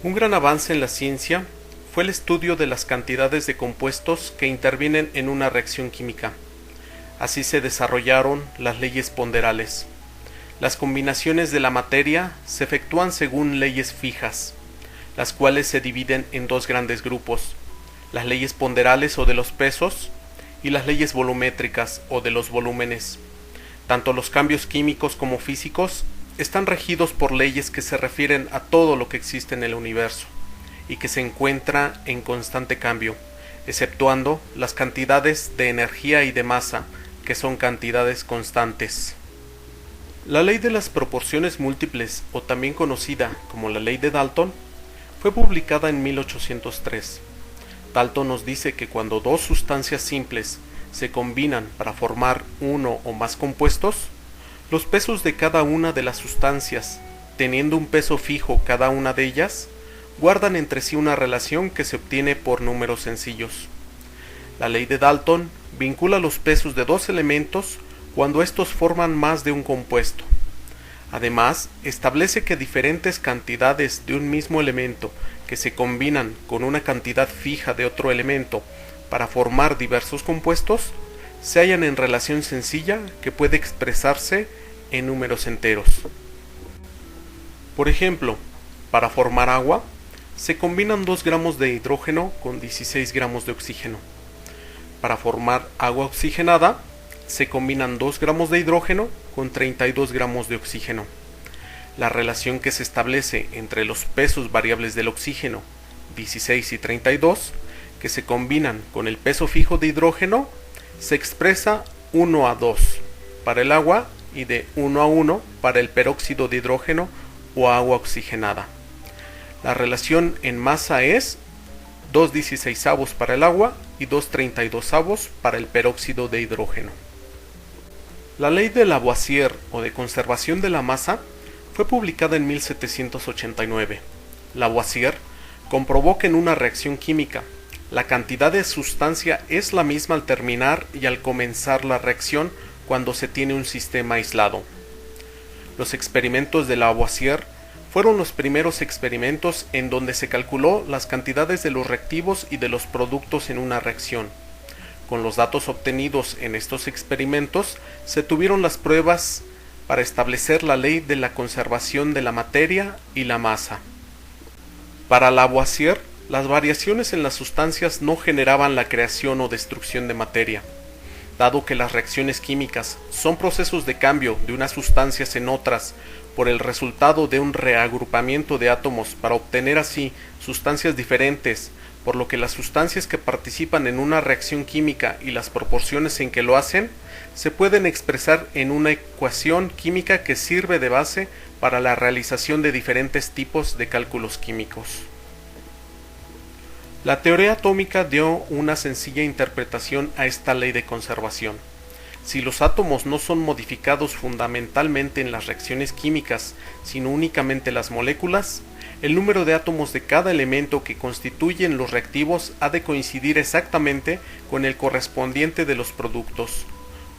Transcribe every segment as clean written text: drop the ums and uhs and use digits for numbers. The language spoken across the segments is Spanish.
Un gran avance en la ciencia fue el estudio de las cantidades de compuestos que intervienen en una reacción química. Así se desarrollaron las leyes ponderales. Las combinaciones de la materia se efectúan según leyes fijas, las cuales se dividen en dos grandes grupos: las leyes ponderales o de los pesos y las leyes volumétricas o de los volúmenes. Tanto los cambios químicos como físicos están regidos por leyes que se refieren a todo lo que existe en el universo y que se encuentra en constante cambio, exceptuando las cantidades de energía y de masa, que son cantidades constantes. La ley de las proporciones múltiples, o también conocida como la ley de Dalton, fue publicada en 1803. Dalton nos dice que cuando dos sustancias simples se combinan para formar uno o más compuestos, los pesos de cada una de las sustancias, teniendo un peso fijo cada una de ellas, guardan entre sí una relación que se obtiene por números sencillos. La ley de Dalton vincula los pesos de dos elementos cuando estos forman más de un compuesto. Además, establece que diferentes cantidades de un mismo elemento que se combinan con una cantidad fija de otro elemento para formar diversos compuestos se hallan en relación sencilla que puede expresarse en números enteros. Por ejemplo, para formar agua, se combinan 2 gramos de hidrógeno con 16 gramos de oxígeno. Para formar agua oxigenada, se combinan 2 gramos de hidrógeno con 32 gramos de oxígeno. La relación que se establece entre los pesos variables del oxígeno, 16 y 32, que se combinan con el peso fijo de hidrógeno, se expresa 1 a 2 para el agua y de 1 a 1 para el peróxido de hidrógeno o agua oxigenada. La relación en masa es 2/16 para el agua y 2/32 para el peróxido de hidrógeno. La ley de Lavoisier o de conservación de la masa fue publicada en 1789. Lavoisier comprobó que en una reacción química la cantidad de sustancia es la misma al terminar y al comenzar la reacción cuando se tiene un sistema aislado. Los experimentos de Lavoisier fueron los primeros experimentos en donde se calculó las cantidades de los reactivos y de los productos en una reacción. Con los datos obtenidos en estos experimentos se tuvieron las pruebas para establecer la ley de la conservación de la materia y la masa. Para Lavoisier, las variaciones en las sustancias no generaban la creación o destrucción de materia. Dado que las reacciones químicas son procesos de cambio de unas sustancias en otras por el resultado de un reagrupamiento de átomos para obtener así sustancias diferentes, por lo que las sustancias que participan en una reacción química y las proporciones en que lo hacen se pueden expresar en una ecuación química que sirve de base para la realización de diferentes tipos de cálculos químicos. La teoría atómica dio una sencilla interpretación a esta ley de conservación. Si los átomos no son modificados fundamentalmente en las reacciones químicas, sino únicamente las moléculas, el número de átomos de cada elemento que constituyen los reactivos ha de coincidir exactamente con el correspondiente de los productos,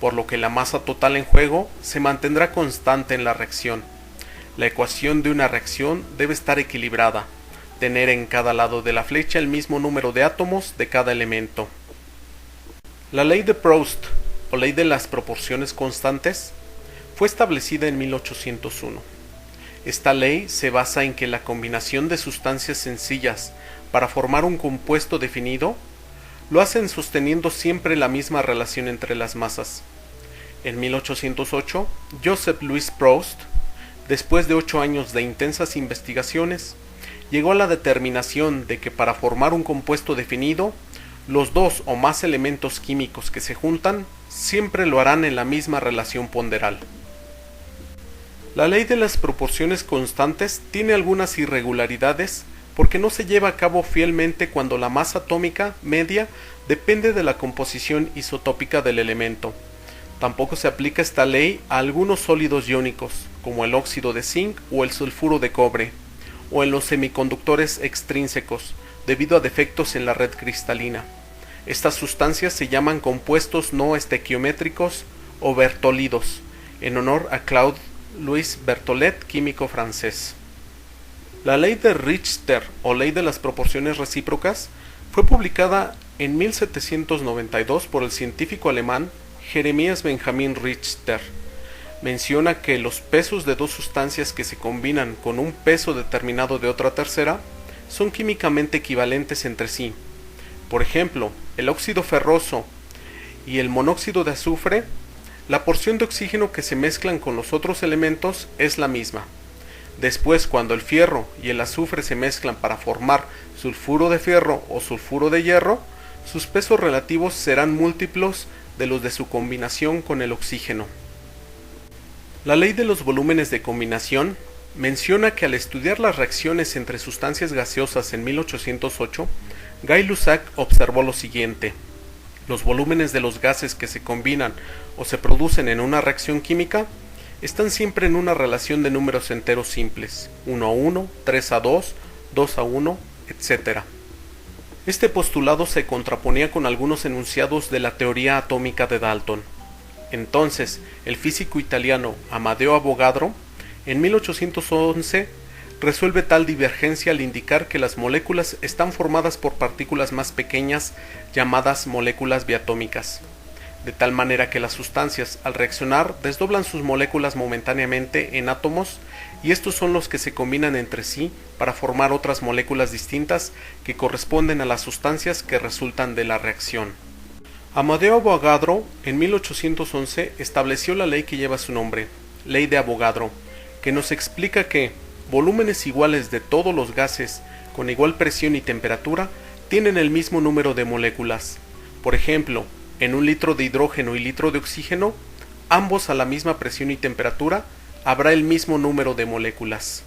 por lo que la masa total en juego se mantendrá constante en la reacción. La ecuación de una reacción debe estar equilibrada, tener en cada lado de la flecha el mismo número de átomos de cada elemento. La ley de Proust, o ley de las proporciones constantes, fue establecida en 1801. Esta ley se basa en que la combinación de sustancias sencillas para formar un compuesto definido lo hacen sosteniendo siempre la misma relación entre las masas. En 1808, Joseph Louis Proust, después de 8 años de intensas investigaciones, llegó a la determinación de que para formar un compuesto definido, los 2 o más elementos químicos que se juntan siempre lo harán en la misma relación ponderal. La ley de las proporciones constantes tiene algunas irregularidades porque no se lleva a cabo fielmente cuando la masa atómica media depende de la composición isotópica del elemento. Tampoco se aplica esta ley a algunos sólidos iónicos, como el óxido de zinc o el sulfuro de cobre, o en los semiconductores extrínsecos, debido a defectos en la red cristalina. Estas sustancias se llaman compuestos no estequiométricos o bertolidos, en honor a Claude Louis Berthollet, químico francés. La ley de Richter o ley de las proporciones recíprocas fue publicada en 1792 por el científico alemán Jeremías Benjamin Richter. Menciona que los pesos de dos sustancias que se combinan con un peso determinado de otra tercera son químicamente equivalentes entre sí. Por ejemplo, el óxido ferroso y el monóxido de azufre, la porción de oxígeno que se mezclan con los otros elementos es la misma. Después, cuando el fierro y el azufre se mezclan para formar sulfuro de fierro o sulfuro de hierro, sus pesos relativos serán múltiplos de los de su combinación con el oxígeno. La ley de los volúmenes de combinación menciona que al estudiar las reacciones entre sustancias gaseosas en 1808, Gay-Lussac observó lo siguiente: los volúmenes de los gases que se combinan o se producen en una reacción química están siempre en una relación de números enteros simples, 1 a 1, 3 a 2, 2 a 1, etc. Este postulado se contraponía con algunos enunciados de la teoría atómica de Dalton. Entonces, el físico italiano Amedeo Avogadro, en 1811, resuelve tal divergencia al indicar que las moléculas están formadas por partículas más pequeñas llamadas moléculas biatómicas, de tal manera que las sustancias, al reaccionar, desdoblan sus moléculas momentáneamente en átomos, y estos son los que se combinan entre sí para formar otras moléculas distintas que corresponden a las sustancias que resultan de la reacción. Amedeo Avogadro, en 1811, estableció la ley que lleva su nombre, Ley de Avogadro, que nos explica que volúmenes iguales de todos los gases con igual presión y temperatura tienen el mismo número de moléculas. Por ejemplo, en un litro de hidrógeno y litro de oxígeno, ambos a la misma presión y temperatura, habrá el mismo número de moléculas.